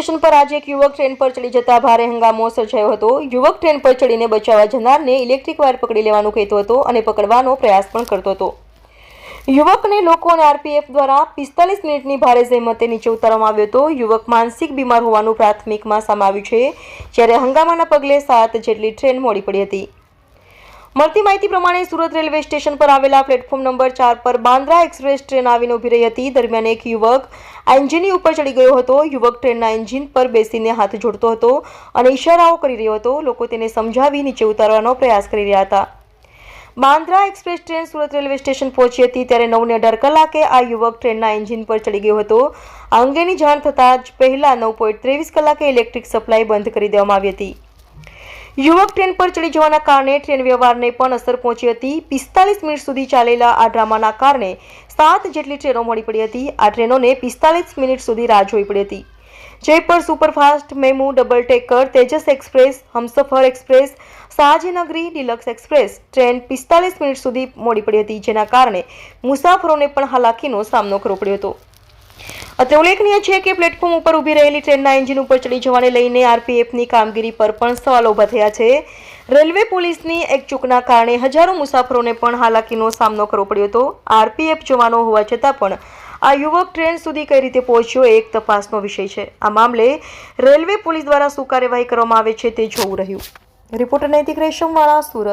Station પર આજે એક યુવક ટ્રેન પર ચડી જતા ભારે હંગામો સર્જાયો હતો। યુવક ટ્રેન પર ચડીને બચાવવા જનારને ઇલેક્ટ્રિક વાયર પકડી લેવાનું કહેતો હતો અને પકડવાનો પ્રયાસ પણ કરતો હતો। યુવકને લોકો અને આરપીએફ દ્વારા 45 મિનિટની ભારે જહેમતે નીચે ઉતારવામાં આવ્યો હતો। યુવક માનસિક બીમાર હોવાનું પ્રાથમિકમાં સામે આવ્યું છે, જ્યારે હંગામાના પગલે 7 જેટલી ટ્રેન મોડી પડી હતી। મળતી માહિતી પ્રમાણે સુરત રેલવે સ્ટેશન પર આવેલા પ્લેટફોર્મ નંબર 4 પર બાંદ્રા એક્સપ્રેસ ટ્રેન આવીને ઊભી રહી હતી। દરમિયાન એક યુવક એન્જિનની ઉપર ચડી ગયો હતો। યુવક ટ્રેનના એન્જિન પર બેસીને હાથ જોડતો હતો અને ઇશારાઓ કરી રહ્યો હતો। લોકો તેને સમજાવી નીચે ઉતારવાનો પ્રયાસ કરી રહ્યા હતા। Bandra express train Surat railway station પહોંચી હતી ત્યારે 9:18 કલાકે આ યુવક ટ્રેનના એન્જિન પર ચડી ગયો હતો। આ અંગેની જાણ થતાં જ પહેલા 9:23 કલાકે ઇલેક્ટ્રિક સપ્લાય બંધ કરી દેવામાં આવી હતી। યુવક ટ્રેન પર ચડી જવાના કારણે ટ્રેન વ્યવહારને પણ અસર પહોંચી હતી। 45 મિનિટ સુધી ચાલેલા આ ડ્રામાના કારણે 7 જેટલી ટ્રેનો મોડી પડી હતી। આ ટ્રેનોને 45 મિનિટ સુધી રાહ જોવી પડી હતી। Jaipur superfast MEMU double decker, Tejas express, Humsafar express, Shahjinagari deluxe express train 45 minute સુધી મોડી પડી હતી, જેના કારણે મુસાફરોને પણ હાલાકીનો સામનો કરવો પડ્યો હતો। અત્રે ઉલ્લેખનીય છે કે પ્લેટફોર્મ ઉપર ઊભી રહેલી ટ્રેનના એન્જિન ઉપર ચડી જવાને લઈને આરપીએફની કામગીરી પર પણ સવાલો ઊભા થયા છે। રેલવે પોલીસની એક ચૂકના કારણે હજારો મુસાફરોને પણ હાલાકીનો સામનો કરવો પડ્યો હતો। આરપીએફ જવાનો હોવા છતાં પણ આ યુવક ટ્રેન સુધી કઈ રીતે પહોંચ્યો એ એક તપાસનો વિષય છે। આ મામલે રેલવે પોલીસ દ્વારા શું કાર્યવાહી કરવામાં આવે છે તે જોવું રહ્યું। રિપોર્ટર નૈતિક રેશમવાળા, સુરત।